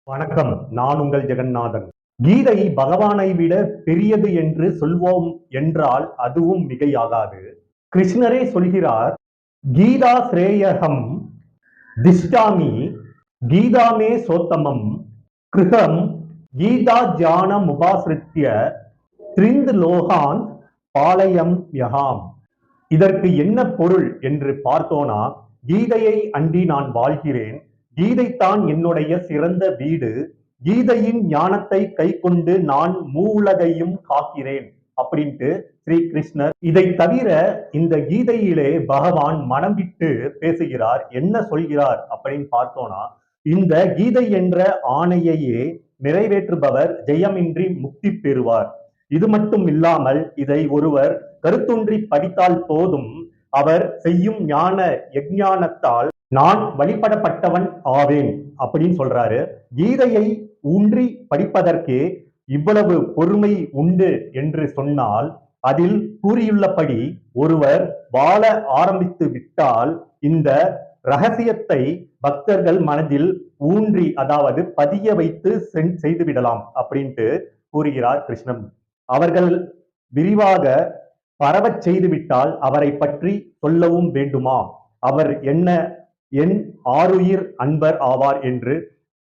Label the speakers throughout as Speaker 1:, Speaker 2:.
Speaker 1: வணக்கம். நான் உங்கள் ஜெகநாதன். கீதை பகவானை விட பெரியது என்று சொல்வோம் என்றால் அதுவும் மிகையாகாது. கிருஷ்ணரே சொல்கிறார், கீதா ஸ்ரேயகம் திஷ்டாமி கீதாமே சோத்தமம் கிருஹம் கீதா ஜானம் உபாசிரித்ய த்ரிந்து லோகான் பாலயம் யகாம். இதற்கு என்ன பொருள் என்று பார்த்தோனா, கீதையை அண்டி நான் வாழ்கிறேன், கீதைத்தான் என்னுடைய சிறந்த வீடு, கீதையின் ஞானத்தை கை கொண்டு நான் மூவுலகையும் காக்கிறேன் அப்படின்ட்டு ஸ்ரீ கிருஷ்ணர். இதை தவிர இந்த கீதையிலே பகவான் மனம் விட்டு பேசுகிறார். என்ன சொல்கிறார் அப்படின்னு பார்த்தோம்னா, இந்த கீதை என்ற ஆணையையே நிறைவேற்றுபவர் ஜெயமின்றி முக்தி பெறுவார். இது மட்டும் இல்லாமல் இதை ஒருவர் கருத்தொன்றி படித்தால் போதும், அவர் செய்யும் ஞான யஜ்ஞானத்தால் நான் வழிபடப்பட்டவன் ஆவேன் அப்படின்னு சொல்றாரு. கீதையை ஊன்றி படிப்பதற்கே இவ்வளவு பொறுமை உண்டு என்று சொன்னால், அதில் கூறியுள்ளபடி ஒருவர் வாழ ஆரம்பித்து விட்டால் இந்த ரகசியத்தை பக்தர்கள் மனதில் ஊன்றி, அதாவது பதிய வைத்து செய்துவிடலாம் அப்படின்ட்டு கூறுகிறார் கிருஷ்ணன். அவர்கள் விரிவாக பரவச் செய்துவிட்டால் அவரை பற்றி சொல்லவும் வேண்டுமா? அவர் என்ன என் ஆருயிர் அன்பர் ஆவார் என்று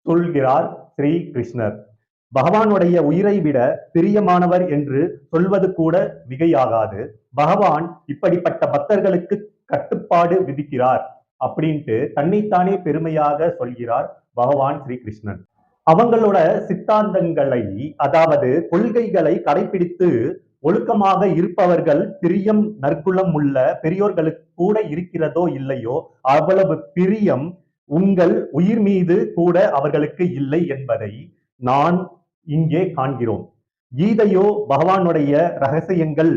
Speaker 1: சொல்கிறார் ஸ்ரீ கிருஷ்ணர். பகவானுடைய உயிரை விட பிரியமானவர் என்று சொல்வது கூட மிகையாகாது. பகவான் இப்படிப்பட்ட பக்தர்களுக்கு கட்டுப்பாடு விதிக்கிறார் அப்படின்ட்டு தன்னைத்தானே பெருமையாக சொல்கிறார் பகவான் ஸ்ரீ கிருஷ்ணன். அவங்களோட சித்தாந்தங்களை, அதாவது கொள்கைகளை கடைபிடித்து ஒழுக்கமாக இருப்பவர்கள் பிரியம் நற்குலம் உள்ள பெரியோர்களுக்கு கூட இருக்கிறதோ இல்லையோ, அவ்வளவு பிரியம் உங்கள் உயிர் மீது கூட அவர்களுக்கு இல்லை என்பதை நான் இங்கே காண்கிறோம். கீதையோ பகவானுடைய ரகசியங்கள்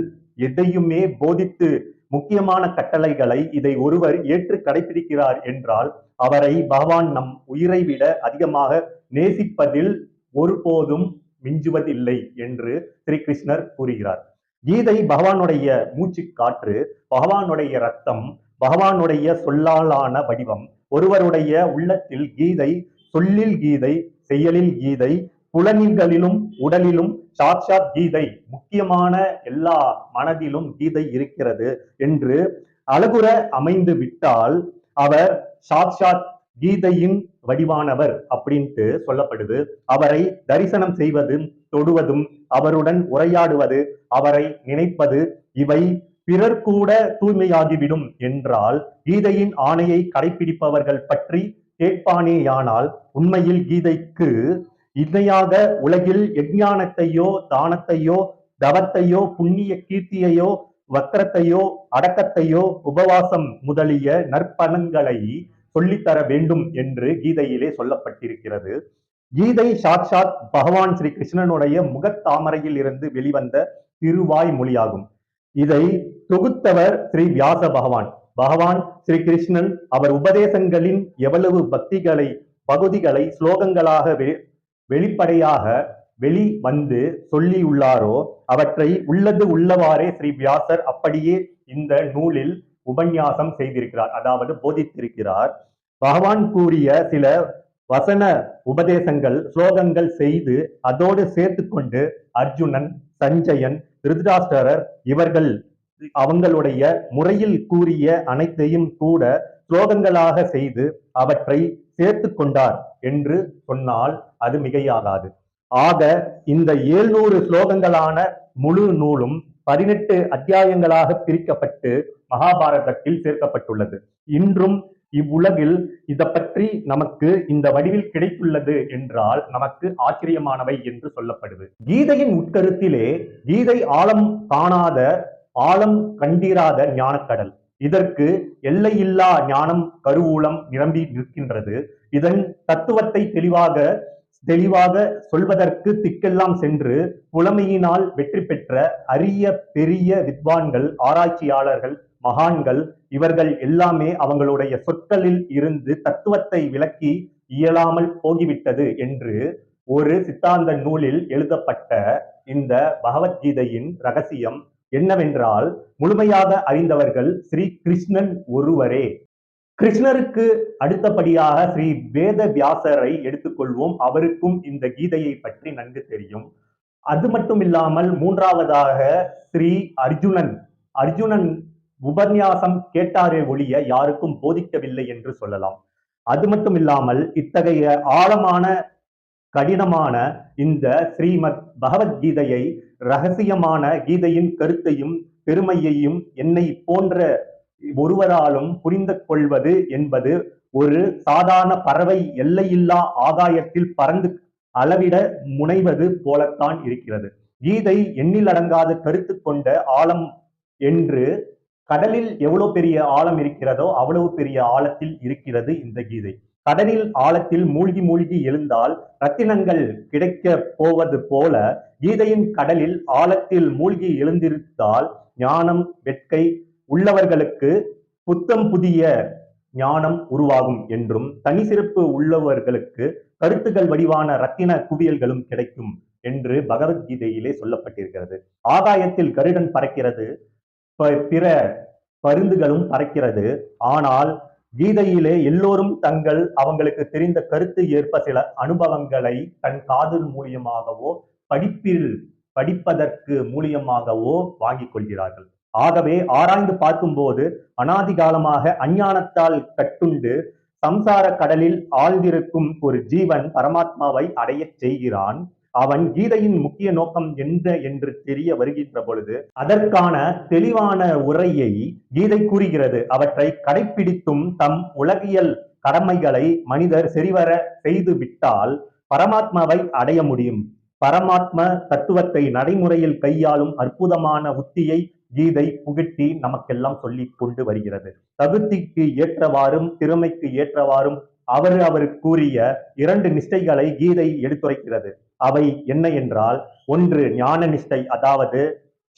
Speaker 1: எதையுமே போதித்து முக்கியமான கட்டளைகளை இதை ஒருவர் ஏற்று கடைபிடிக்கிறார் என்றால் அவரை பகவான் நம் உயிரை விட அதிகமாக நேசிப்பதில் ஒருபோதும் மிஞ்சுவதில்லை என்று ஸ்ரீ கிருஷ்ணர் கூறுகிறார். கீதை பகவானுடைய மூச்சு காற்று, பகவானுடைய ரத்தம், பகவானுடைய சொல்லாலான வடிவம். ஒருவருடைய உள்ளத்தில் கீதை, சொல்லில் கீதை, செயலில் கீதை, புலன்களிலும் உடலிலும் சாட்சாத் கீதை, முக்கியமான எல்லா மனதிலும் கீதை இருக்கிறது என்று அழகுற அமைந்து விட்டால் அவர் சாட்சாத் கீதையின் வடிவானவர் அப்படின்ட்டு சொல்லப்படுது. அவரை தரிசனம் செய்வதும் தொடுவதும் அவருடன் உரையாடுவது அவரை நினைப்பது இவை பிறர் கூட தூய்மையாகிவிடும் என்றால் கீதையின் ஆணையை கடைபிடிப்பவர்கள் பற்றி கேட்பானேயானால் உண்மையில் கீதைக்கு இணையாக உலகில் யஜ்ஞானத்தையோ தானத்தையோ தவத்தையோ புண்ணிய கீர்த்தியையோ வக்கரத்தையோ அடக்கத்தையோ உபவாசம் முதலிய நற்பலன்களை சொல்லித்தர வேண்டும் என்று கீதையிலே சொல்லப்பட்டிருக்கிறது. கீதை சாட்சாத் பகவான் ஸ்ரீ கிருஷ்ணனுடைய முகத்தாமரையில் இருந்து வெளிவந்த திருவாய் மொழியாகும். இதை தொகுத்தவர் ஸ்ரீ வியாச பகவான். பகவான் ஸ்ரீ கிருஷ்ணன் அவர் உபதேசங்களின் எவ்வளவு பக்திகளை பகுதிகளை ஸ்லோகங்களாக வெளிப்படையாக வெளிவந்து சொல்லியுள்ளாரோ அவற்றை உள்ளது உள்ளவாறே ஸ்ரீ வியாசர் அப்படியே இந்த நூலில் உபன்யாசம் செய்திருக்கிறார், அதாவது போதித்திருக்கிறார். பகவான் கூறிய சில வசன உபதேசங்கள் ஸ்லோகங்கள் செய்து அதோடு சேர்த்து கொண்டு அர்ஜுனன், சஞ்சயன், திருதராஷ்டிரர் இவர்கள் அவங்களுடைய முறையில் கூறிய அனைத்தையும் கூட ஸ்லோகங்களாக செய்து அவற்றை சேர்த்து கொண்டார் என்று சொன்னால் அது மிகையாகாது. ஆக இந்த 700 ஸ்லோகங்களான முழு நூலும் 18 அத்தியாயங்களாக பிரிக்கப்பட்டு மகாபாரதத்தில் சேர்க்கப்பட்டுள்ளது. இன்றும் இவ்வுலகில் இதை பற்றி நமக்கு இந்த வடிவில் கிடைத்துள்ளது என்றால் நமக்கு ஆச்சரியமானவை என்று சொல்லப்படுது. கீதையின் உட்கருத்திலே கீதை ஆழம் காணாத ஆழம் கண்டிராத ஞானக்கடல். இதற்கு எல்லையில்லா ஞானம் கருவூலம் நிரம்பி நிற்கின்றது. இதன் தத்துவத்தை தெளிவாக சொல்வதற்கு திக்கெல்லாம் சென்று புலமையினால் வெற்றி பெற்ற அரிய பெரிய வித்வான்கள், ஆராய்ச்சியாளர்கள், மகான்கள் இவர்கள் எல்லாமே அவங்களுடைய சொற்களில் இருந்து தத்துவத்தை விளக்கி இயலாமல் போகிவிட்டது என்று ஒரு சித்தாந்த நூலில் எழுதப்பட்ட இந்த பகவத்கீதையின் ரகசியம் என்னவென்றால், முழுமையாக அறிந்தவர்கள் ஸ்ரீ கிருஷ்ணன் ஒருவரே. கிருஷ்ணருக்கு அடுத்தபடியாக ஸ்ரீ வேத வியாசரை எடுத்துக்கொள்வோம். அவருக்கும் இந்த கீதையை பற்றி நன்கு தெரியும். அது மட்டும் இல்லாமல் மூன்றாவதாக ஸ்ரீ அர்ஜுனன் அர்ஜுனன் உபன்யாசம் கேட்டாரே ஒழிய யாருக்கும் போதிக்கவில்லை என்று சொல்லலாம். அது மட்டும் இல்லாமல் இத்தகைய ஆழமான கடினமான இந்த ஸ்ரீமத் பகவத்கீதையை ரகசியமான கீதையின் கருத்தையும் பெருமையையும் என்னை போன்ற ஒருவராலும் புரிந்து கொள்வது என்பது ஒரு சாதாரண பறவை எல்லையில்லா ஆகாயத்தில் பறந்து அளவிட முனைவது போலத்தான் இருக்கிறது. கீதை எண்ணிலடங்காத கருத்து கொண்ட ஆழம் என்று கடலில் எவ்வளவு பெரிய ஆழம் இருக்கிறதோ அவ்வளவு பெரிய ஆழத்தில் இருக்கிறது இந்த கீதை. கடலில் ஆழத்தில் மூழ்கி மூழ்கி எழுந்தால் ரத்தினங்கள் கிடைக்க போவது போல கீதையின் கடலில் ஆழத்தில் மூழ்கி எழுந்திருந்தால் ஞானம் வெட்கை உள்ளவர்களுக்கு புத்தம் புதிய ஞானம் உருவாகும் என்றும் தனி சிறப்பு உள்ளவர்களுக்கு கருத்துக்கள் வடிவான ரத்தின குவியல்களும் கிடைக்கும் என்று பகவத்கீதையிலே சொல்லப்பட்டிருக்கிறது. ஆகாயத்தில் கருடன் பறக்கிறது, பிற பருந்துகளும் பறக்கிறது. ஆனால் கீதையிலே எல்லோரும் அவங்களுக்கு தெரிந்த கருத்து ஏற்ப சில அனுபவங்களை தன் காதல் மூலியமாகவோ படிப்பதற்கு மூலியமாகவோ வாங்கிக் கொள்கிறார்கள். ஆகவே ஆராய்ந்து பார்க்கும்போது அனாதி காலமாக அஞ்ஞானத்தால் கட்டுண்டு சம்சார கடலில் ஆழ்ந்திருக்கும் ஒரு ஜீவன் பரமாத்மாவை அடைய செய்கிறான். அவன் கீதையின் முக்கிய நோக்கம் என்று தெரிய வருகின்ற பொழுது அதற்கான தெளிவான உரையை கீதை கூறுகிறது. அவற்றை கடைப்பிடித்தும் தம் உலகியல் கடமைகளை மனிதர் சரிவர செய்து விட்டால் பரமாத்மாவை அடைய முடியும். பரமாத்ம தத்துவத்தை நடைமுறையில் கையாளும் அற்புதமான உத்தியை கீதை புகட்டி நமக்கெல்லாம் சொல்லி கொண்டு வருகிறது. தகுதிக்கு ஏற்றவாறும் திறமைக்கு ஏற்றவாறும் அவர் கூறிய 2 நிஷ்டைகளை கீதை எடுத்துரைக்கிறது. அவை என்ன என்றால், ஒன்று ஞான நிஷ்டை, அதாவது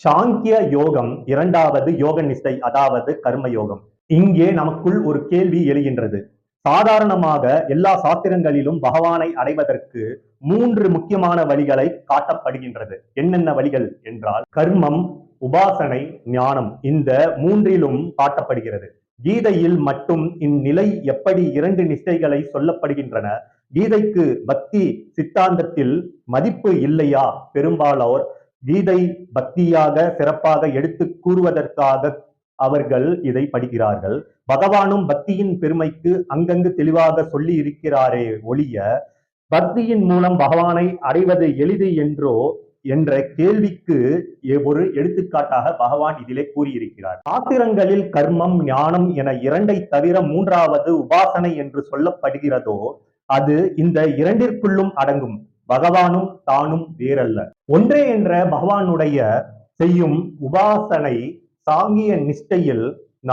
Speaker 1: சாங்கிய யோகம். 2வது யோக நிஷ்டை, அதாவது கர்ம யோகம். இங்கே நமக்குள் ஒரு கேள்வி எழுகின்றது. சாதாரணமாக எல்லா சாஸ்திரங்களிலும் பகவானை அடைவதற்கு 3 முக்கியமான வழிகளை காட்டப்படுகின்றது. என்னென்ன வழிகள் என்றால் கர்மம், உபாசனை, ஞானம். இந்த 3லும் காட்டப்படுகிறது. கீதையில் மட்டும் இந்நிலை எப்படி 2 நிஷ்டைகளை சொல்லப்படுகின்றன? கீதைக்கு பக்தி சித்தாந்தத்தில் மதிப்பு இல்லையா? பெரும்பாலோர் கீதை பக்தியாக சிறப்பாக எடுத்து கூறுவதற்காக அவர்கள் இதை படிக்கிறார்கள். பகவானும் பக்தியின் பெருமைக்கு அங்கங்கு தெளிவாக சொல்லி இருக்கிறாரே ஒழிய பக்தியின் மூலம் பகவானை அடைவது எளிது என்ற கேள்விக்கு ஒரு எடுத்துக்காட்டாக பகவான் இதிலே கூறியிருக்கிறார். சாஸ்திரங்களில் கர்மம், ஞானம் என 2ஐ தவிர 3வது உபாசனை என்று சொல்லப்படுகிறதோ அது இந்த 2ற்குள்ளும் அடங்கும். பகவானும் தானும் வேறல்ல, ஒன்றே என்ற பகவானுடைய செய்யும் உபாசனை சாங்கிய நிஷ்டையில்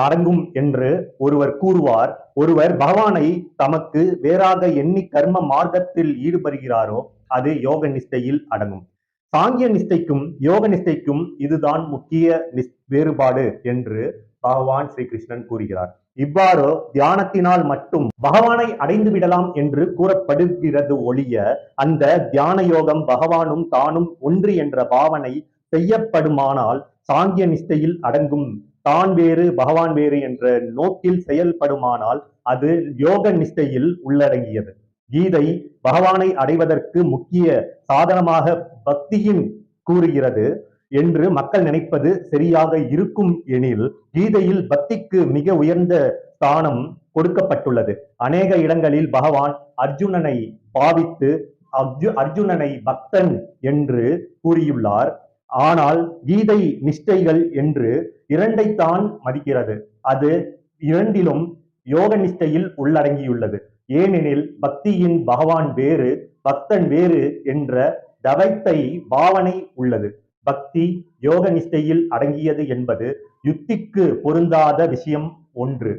Speaker 1: அடங்கும் என்று ஒருவர் கூறுவார். ஒருவர் பகவானை தமக்கு வேறாக எண்ணி கர்ம மார்க்கத்தில் ஈடுபடுகிறாரோ அது யோக நிஷ்டையில் அடங்கும். சாங்கிய நிஷ்டைக்கும் யோக நிஷ்டைக்கும் இதுதான் முக்கிய வேறுபாடு என்று பகவான் ஸ்ரீ கிருஷ்ணன் கூறுகிறார். இவ்வாறு தியானத்தினால் மட்டும் பகவானை அடைந்து விடலாம் என்று கூறப்படுகிறது ஒழிய அந்த தியான யோகம் பகவானும் தானும் ஒன்று என்ற பாவனை செய்யப்படுமானால் சாங்கிய நிஷ்டையில் அடங்கும். தான் வேறு பகவான் வேறு என்ற நோக்கில் செயல்படுமானால் அது யோக நிஷ்டையில் உள்ளடங்கியது. கீதை பகவானை அடைவதற்கு முக்கிய சாதனமாக பக்தியின் கூறுகிறது என்று மக்கள் நினைப்பது சரியாக இருக்கும் எனில் கீதையில் பக்திக்கு மிக உயர்ந்த ஸ்தானம் கொடுக்கப்பட்டுள்ளது. அநேக இடங்களில் பகவான் அர்ஜுனனை பாவித்து அர்ஜுனனை பக்தன் என்று கூறியுள்ளார். ஆனால் கீதை நிஷ்டைகள் என்று 2ஐத்தான் மதிக்கிறது. அது 2லும் யோக நிஷ்டையில் உள்ளடங்கியுள்ளது. ஏனெனில் பக்தியின் பகவான் வேறு பக்தன் வேறு என்ற தவைத்தை பாவனை உள்ளது. பக்தி யோக நிஷ்டையில் அடங்கியது என்பது யுக்திக்கு பொருந்தாத விஷயம் ஒன்று.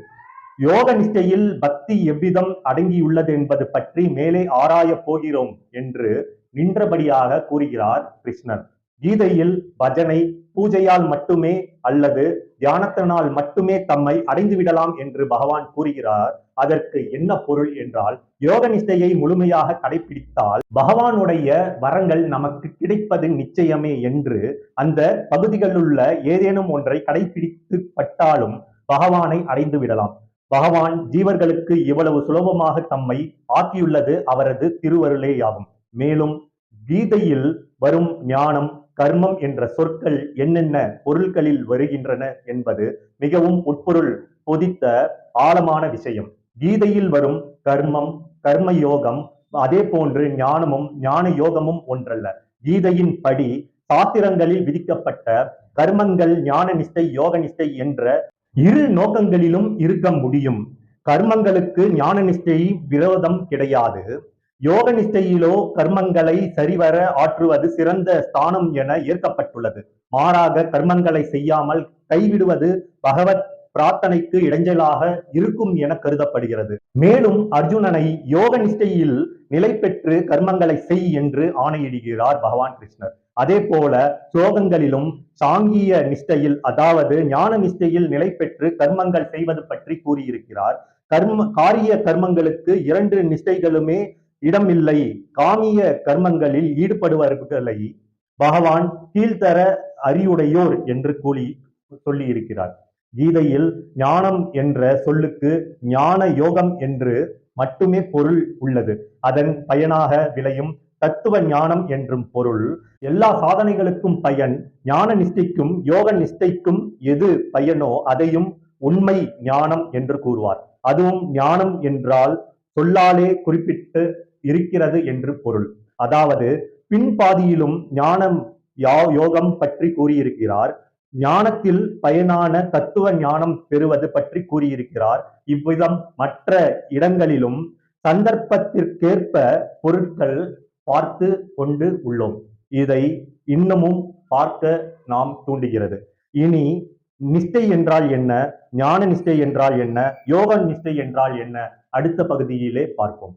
Speaker 1: யோக நிஷ்டையில் பக்தி எவ்விதம் அடங்கியுள்ளது என்பது பற்றி மேலே ஆராய போகிறோம் என்று நின்றபடியாக கூறுகிறார் கிருஷ்ணர். கீதையில் பஜனை பூஜையால் மட்டுமே அல்லது தியானத்தினால் மட்டுமே தம்மை அடைந்து விடலாம் என்று பகவான் கூறுகிறார். அதற்கு என்ன பொருள் என்றால், யோக நிஷ்டையை முழுமையாக கடைபிடித்தால் பகவானுடைய வரங்கள் நமக்கு கிடைப்பது நிச்சயமே என்று அந்த பகுதிகளிலுள்ள ஏதேனும் ஒன்றை கடைபிடித்து பட்டாலும் பகவானை அடைந்து விடலாம். பகவான் ஜீவர்களுக்கு இவ்வளவு சுலபமாக தம்மை ஆக்கியுள்ளது அவரது திருவருளேயாகும். மேலும் கீதையில் வரும் ஞானம், கர்மம் என்ற சொற்கள் என்னென்ன பொருள்களில் வருகின்றன என்பது மிகவும் உட்பொருள் பொதித்த ஆழமான விஷயம். கீதையில் வரும் கர்மம், கர்மயோகம், அதே போன்று ஞானமும் ஞான யோகமும் ஒன்றல்ல. கீதையின் படி சாத்திரங்களில் விதிக்கப்பட்ட கர்மங்கள் ஞான நிஷ்டை, யோக நிஷ்டை என்ற இரு நோக்கங்களிலும் இருக்க முடியும். கர்மங்களுக்கு ஞான நிஷ்டை விரோதம் கிடையாது. யோக நிஷ்டையிலோ கர்மங்களை சரிவர ஆற்றுவது சிறந்த ஸ்தானம் என ஏற்கப்பட்டுள்ளது. மாறாக கர்மங்களை செய்யாமல் கைவிடுவது பகவத் பிரார்த்தனைக்கு இடைஞ்சலாக இருக்கும் என கருதப்படுகிறது. மேலும் அர்ஜுனனை யோக நிஷ்டையில் நிலை பெற்று கர்மங்களை செய் என்று ஆணையிடுகிறார் பகவான் கிருஷ்ணர். அதே போல ஸ்லோகங்களிலும் சாங்கிய நிஷ்டையில், அதாவது ஞான நிஷ்டையில் நிலை பெற்று கர்மங்கள் செய்வது பற்றி கூறியிருக்கிறார். காரிய கர்மங்களுக்கு இரண்டு நிஷ்டைகளுமே இடமில்லை. காமிய கர்மங்களில் ஈடுபடுபவர்களை பகவான் கீழ்த்தர அறிவுடையோர் என்று சொல்லி இருக்கிறார். கீதையில் ஞானம் என்ற சொல்லுக்கு ஞான யோகம் என்று மட்டுமே பொருள் உள்ளது. அதன் பயனாக விளையும் தத்துவ ஞானம் என்றும் பொருள். எல்லா சாதனைகளுக்கும் பயன் ஞான நிஷ்டைக்கும் யோக நிஷ்டைக்கும் எது பயனோ அதையும் உண்மை ஞானம் என்று கூறுவார். அதுவும் ஞானம் என்றால் சொல்லாலே குறிப்பிட்டு இருக்கிறது என்று பொருள். அதாவது பின்பாதியிலும் ஞானம் யோகம் பற்றி கூறியிருக்கிறார். ஞானத்தில் பயனான தத்துவ ஞானம் பெறுவது பற்றி கூறியிருக்கிறார். இவ்விதம் மற்ற இடங்களிலும் சந்தர்ப்பத்திற்கேற்ப பொருட்கள் பார்த்து கொண்டு உள்ளோம். இதை இன்னமும் பார்க்க நாம் தூண்டுகிறது. இனி நிஷ்டை என்றால் என்ன, ஞான நிஷ்டை என்றால் என்ன, யோக நிஷ்டை என்றால் என்ன, அடுத்த பகுதியிலே பார்ப்போம்.